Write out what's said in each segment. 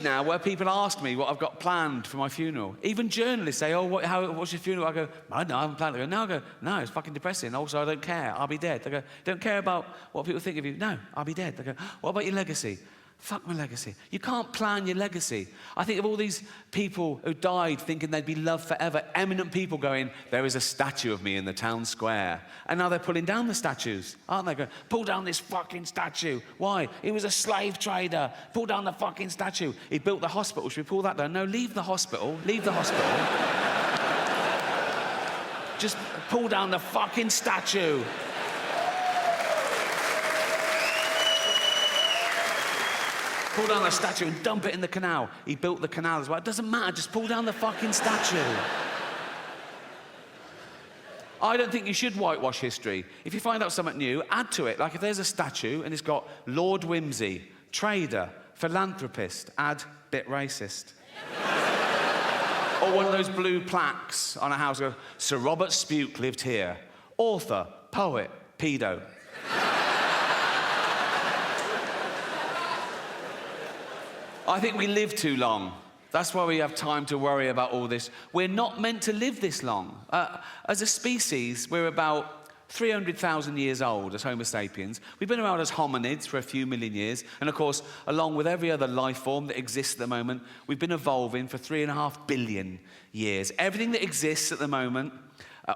Now, where people ask me what I've got planned for my funeral. Even journalists say, what's your funeral? I go, I don't know, I haven't planned it. I go, no, it's fucking depressing. Also, I don't care. I'll be dead. They go, don't care about what people think of you. No, I'll be dead. They go, what about your legacy? Fuck my legacy. You can't plan your legacy. I think of all these people who died thinking they'd be loved forever. Eminent people going, there is a statue of me in the town square. And now they're pulling down the statues, aren't they? Going, pull down this fucking statue. Why? He was a slave trader. Pull down the fucking statue. He built the hospital. Should we pull that down? No, leave the hospital. Leave the hospital. Just pull down the fucking statue. Pull down the statue and dump it in the canal. He built the canal as well. It doesn't matter, just pull down the fucking statue. I don't think you should whitewash history. If you find out something new, add to it. Like if there's a statue and it's got Lord Whimsy, trader, philanthropist, add bit racist. Or one of those blue plaques on a house, go, Sir Robert Spuke lived here. Author, poet, pedo. I think we live too long. That's why we have time to worry about all this. We're not meant to live this long. As a species, we're about 300,000 years old as Homo sapiens. We've been around as hominids for a few million years. And of course, along with every other life form that exists at the moment, we've been evolving for 3.5 billion years. Everything that exists at the moment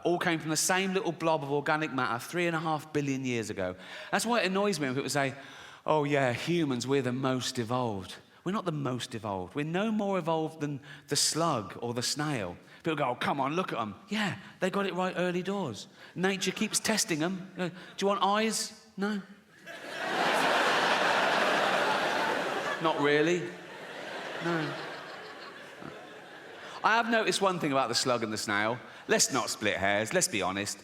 all came from the same little blob of organic matter 3.5 billion years ago. That's why it annoys me when people say, oh yeah, humans, we're the most evolved. We're not the most evolved. We're no more evolved than the slug or the snail. People go, oh, come on, look at them. Yeah, they got it right early doors. Nature keeps testing them. Do you want eyes? No. Not really. No. I have noticed one thing about the slug and the snail. Let's not split hairs, let's be honest.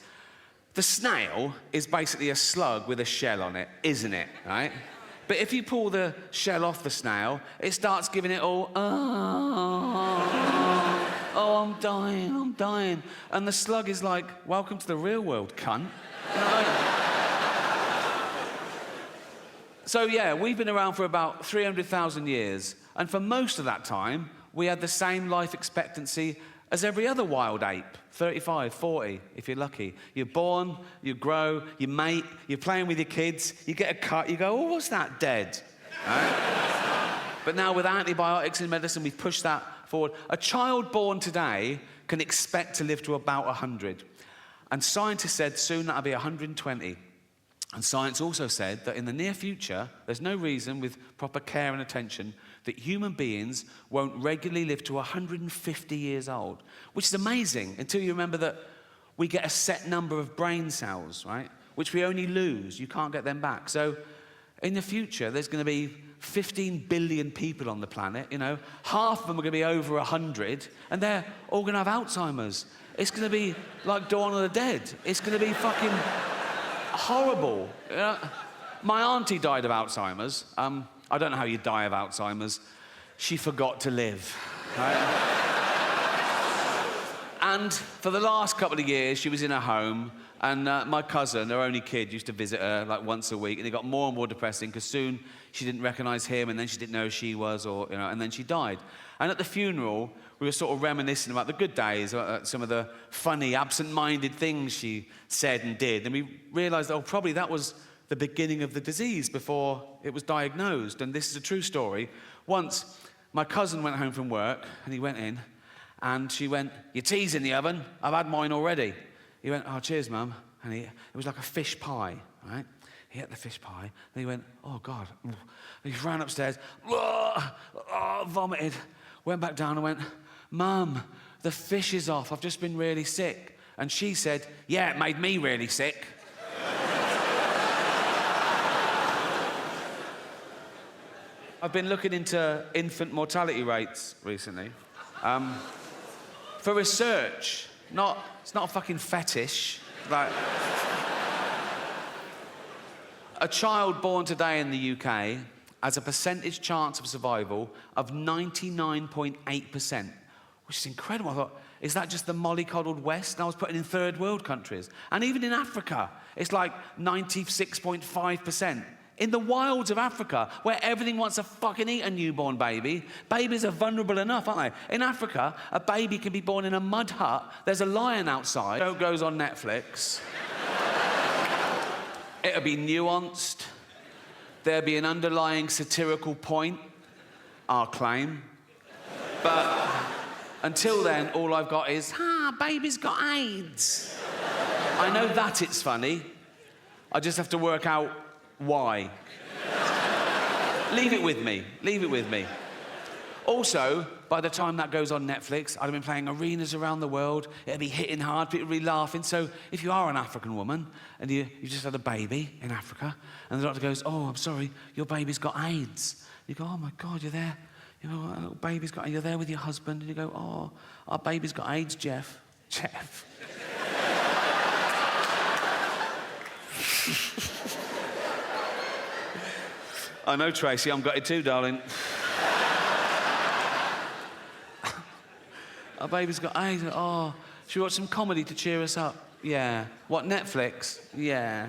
The snail is basically a slug with a shell on it, isn't it, right? But if you pull the shell off the snail, it starts giving it all, I'm dying. And the slug is like, welcome to the real world, cunt. You know what I mean? So yeah, we've been around for about 300,000 years. And for most of that time, we had the same life expectancy as every other wild ape, 35, 40, if you're lucky. You're born, you grow, you mate, you're playing with your kids, you get a cut, you go, oh, what's that, dead? Right? But now with antibiotics and medicine, we've pushed that forward. A child born today can expect to live to about 100. And scientists said soon that'll be 120. And science also said that in the near future, there's no reason with proper care and attention that human beings won't regularly live to 150 years old, which is amazing until you remember that we get a set number of brain cells, right, which we only lose. You can't get them back. So in the future, there's going to be 15 billion people on the planet, you know. Half of them are going to be over 100, and they're all going to have Alzheimer's. It's going to be like Dawn of the Dead. It's going to be fucking horrible. You know? My auntie died of Alzheimer's. I don't know how you die of Alzheimer's. She forgot to live. Right? And for the last couple of years, she was in her home, and my cousin, her only kid, used to visit her like once a week, and it got more and more depressing because soon she didn't recognize him, and then she didn't know who she was, or, you know, and then she died. And at the funeral, we were sort of reminiscing about the good days, some of the funny, absent-minded things she said and did, and we realized, oh, probably that was the beginning of the disease before it was diagnosed. And this is a true story. Once, my cousin went home from work, and he went in, and she went, your tea's in the oven, I've had mine already. He went, oh, cheers, Mum. And it was like a fish pie, right? He ate the fish pie, and he went, oh, God. And he ran upstairs, vomited, went back down and went, Mum, the fish is off, I've just been really sick. And she said, yeah, it made me really sick. I've been looking into infant mortality rates recently. For research, it's not a fucking fetish. Like, a child born today in the UK has a percentage chance of survival of 99.8%, which is incredible. I thought, is that just the mollycoddled West? And I was putting in third world countries. And even in Africa, it's like 96.5%. In the wilds of Africa, where everything wants to fucking eat a newborn baby, babies are vulnerable enough, aren't they? In Africa, a baby can be born in a mud hut. There's a lion outside. It goes on Netflix. It'll be nuanced. There'll be an underlying satirical point, I'll claim. But until then, all I've got is, baby's got AIDS. I know that it's funny. I just have to work out why. Leave it with me. Leave it with me. Also, by the time that goes on Netflix, I'd have been playing arenas around the world. It'll be hitting hard, people will be laughing. So if you are an African woman and you just had a baby in Africa and the doctor goes, oh, I'm sorry, your baby's got AIDS. You go, oh my God, you're there. You know, our little baby's got, you're there with your husband and you go, oh, our baby's got AIDS, Jeff. Jeff. I know, Tracy, I'm gutted too, darling. Our baby's got AIDS. Oh, should we watch some comedy to cheer us up? Yeah. What, Netflix? Yeah.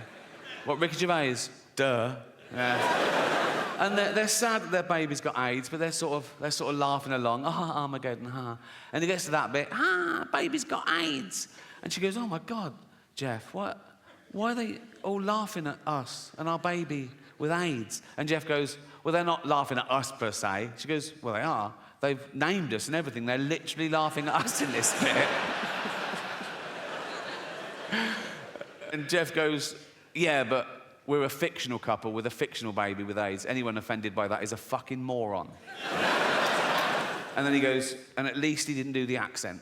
What, Ricky Gervais? Duh. Yeah. And they're sad that their baby's got AIDS, but they're sort of laughing along. Armageddon, And it gets to that bit. Baby's got AIDS. And she goes, oh my God, Jeff, what? Why are they all laughing at us and our baby with AIDS? And Jeff goes, well, they're not laughing at us per se. She goes, well, they are. They've named us and everything. They're literally laughing at us in this bit. And Jeff goes, yeah, but we're a fictional couple with a fictional baby with AIDS. Anyone offended by that is a fucking moron. And then he goes, and at least he didn't do the accent.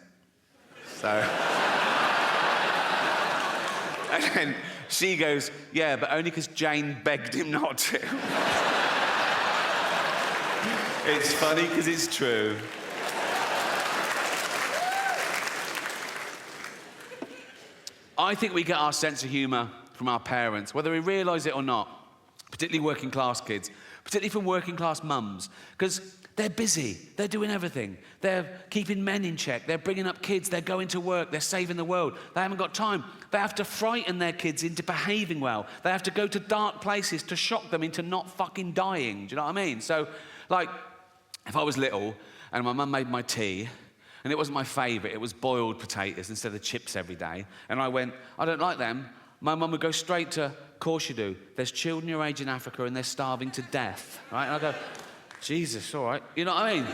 So... And then she goes, yeah, but only because Jane begged him not to. It's funny because it's true. I think we get our sense of humour from our parents, whether we realise it or not, particularly working class kids, particularly from working class mums, because they're busy, they're doing everything. They're keeping men in check, they're bringing up kids, they're going to work, they're saving the world. They haven't got time. They have to frighten their kids into behaving well. They have to go to dark places to shock them into not fucking dying. Do you know what I mean? So, like, if I was little and my mum made my tea, and it wasn't my favourite, it was boiled potatoes instead of chips every day, and I went, I don't like them, my mum would go straight to, of course you do. There's children your age in Africa and they're starving to death, right? And I go, Jesus, all right. You know what I mean?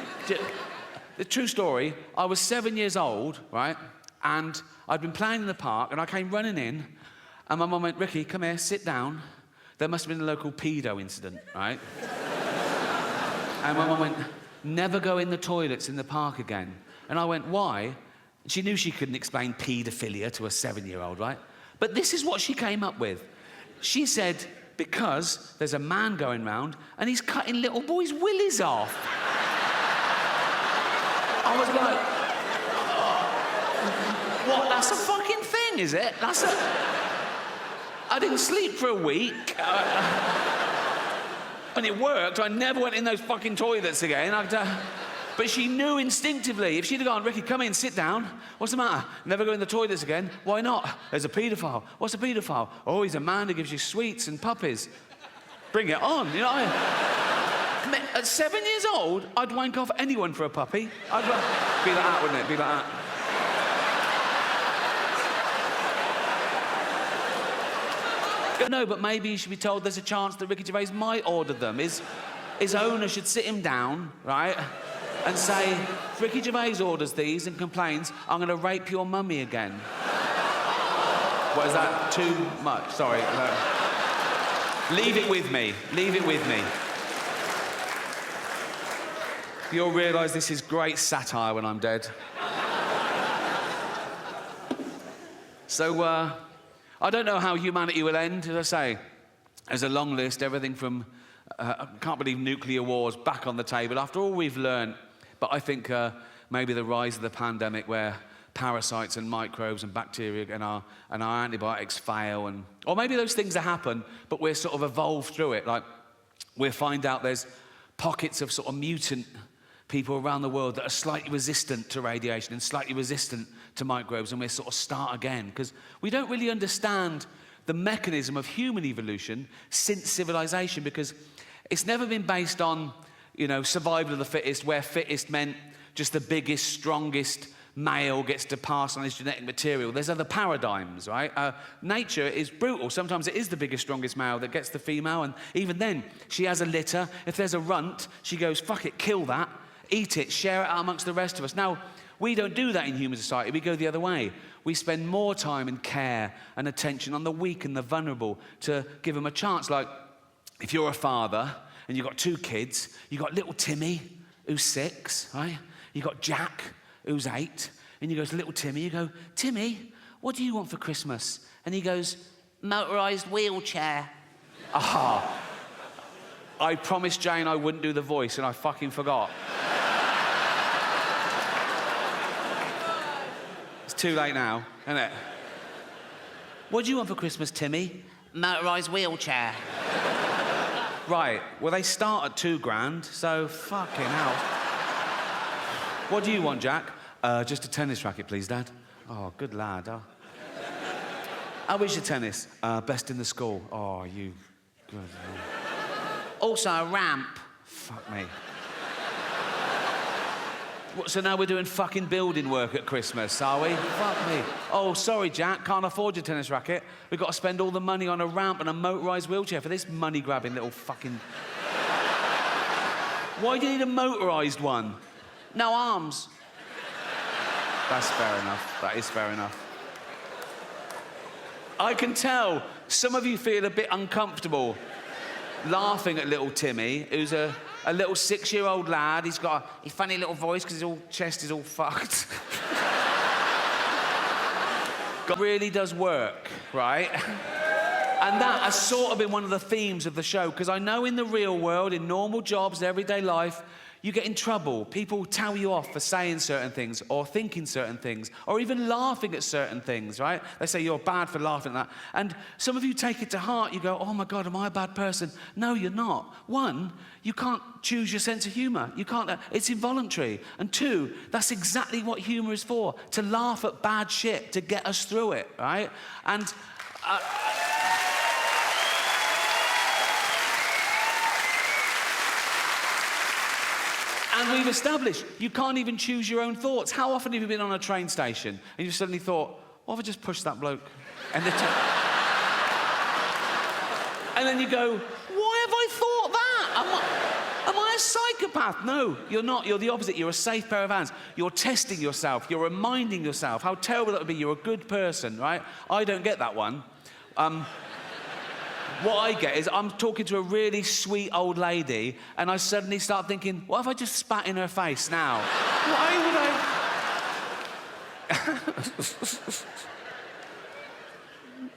The true story, I was 7 years old, right? And I'd been playing in the park and I came running in and my mum went, Ricky, come here, sit down. There must have been a local pedo incident, right? And my mum went, never go in the toilets in the park again. And I went, why? She knew she couldn't explain paedophilia to a 7-year-old, right? But this is what she came up with. She said, because there's a man going round and he's cutting little boys' willies off. I was like, what? That's a fucking thing, is it? I didn't sleep for a week. And it worked. I never went in those fucking toilets again. But she knew instinctively. If she'd have gone, Ricky, come in, sit down. What's the matter? Never go in the toilets again. Why not? There's a paedophile. What's a paedophile? Oh, he's a man who gives you sweets and puppies. Bring it on, you know what I mean? At 7 years old, I'd wank off anyone for a puppy. I'd be like that, wouldn't it? Be like that. No, but maybe you should be told there's a chance that Ricky Gervais might order them. His owner should sit him down, right? And say, if Ricky Gervais orders these and complains, I'm going to rape your mummy again. What, is that too much? Sorry. No. Leave it with me. Leave it with me. You'll realise this is great satire when I'm dead. So, I don't know how humanity will end, as I say. There's a long list, everything from, I can't believe nuclear wars back on the table, after all we've learned. But I think maybe the rise of the pandemic where parasites and microbes and bacteria and our antibiotics fail, or maybe those things that happen, but we're sort of evolved through it. Like, we'll find out there's pockets of sort of mutant people around the world that are slightly resistant to radiation and slightly resistant to microbes, and we'll sort of start again. Because we don't really understand the mechanism of human evolution since civilization, because it's never been based on, you know, survival of the fittest, where fittest meant just the biggest, strongest male gets to pass on his genetic material. There's other paradigms, right? Nature is brutal. Sometimes it is the biggest, strongest male that gets the female, and even then, she has a litter. If there's a runt, she goes, fuck it, kill that, eat it, share it out amongst the rest of us. Now, we don't do that in human society. We go the other way. We spend more time and care and attention on the weak and the vulnerable to give them a chance. Like, if you're a father and you've got 2 kids, you've got little Timmy, who's 6, right? You've got Jack, who's 8, and you go to little Timmy, you go, Timmy, what do you want for Christmas? And he goes, motorised wheelchair. Ah, I promised Jane I wouldn't do the voice, and I fucking forgot. It's too late now, isn't it? What do you want for Christmas, Timmy? Motorised wheelchair. Right, well, they start at $2,000, so fucking hell. What do you want, Jack? Just a tennis racket, please, Dad. Oh, good lad. Oh. How is your tennis? Best in the school. Oh, you... Good. Also a ramp. Fuck me. What, so now we're doing fucking building work at Christmas, are we? Fuck me. Oh, sorry, Jack, can't afford your tennis racket. We've got to spend all the money on a ramp and a motorised wheelchair for this money-grabbing little fucking... Why do you need a motorised one? No arms. That's fair enough. That is fair enough. I can tell some of you feel a bit uncomfortable laughing at little Timmy, who's a little 6-year-old lad. He's got a funny little voice because his chest is all fucked. God really does work, right? And that has sort of been one of the themes of the show, because I know in the real world, in normal jobs, everyday life, you get in trouble. People tell you off for saying certain things or thinking certain things or even laughing at certain things, right? They say you're bad for laughing at that. And some of you take it to heart. You go, oh my God, am I a bad person? No, you're not. 1, you can't choose your sense of humour. You can't, it's involuntary. And 2, that's exactly what humour is for, to laugh at bad shit, to get us through it, right? And... And we've established you can't even choose your own thoughts. How often have you been on a train station and you've suddenly thought, what if I just push that bloke? And, and then you go, why have I thought that? Am I a psychopath? No, you're not. You're the opposite. You're a safe pair of hands. You're testing yourself. You're reminding yourself how terrible that would be. You're a good person, right? I don't get that one. What I get is I'm talking to a really sweet old lady and I suddenly start thinking, what if I just spat in her face now? Why would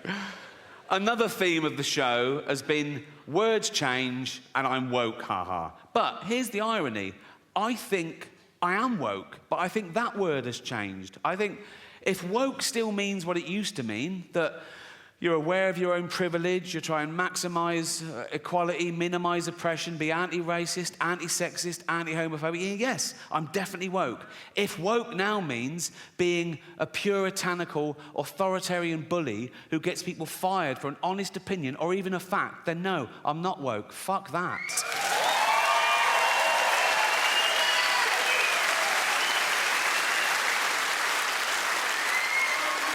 I? Another theme of the show has been words change and I'm woke, haha. But here's the irony. I think I am woke, but I think that word has changed. I think if woke still means what it used to mean, that you're aware of your own privilege, you try and maximise equality, minimise oppression, be anti-racist, anti-sexist, anti-homophobic. Yes, I'm definitely woke. If woke now means being a puritanical, authoritarian bully who gets people fired for an honest opinion or even a fact, then no, I'm not woke. Fuck that.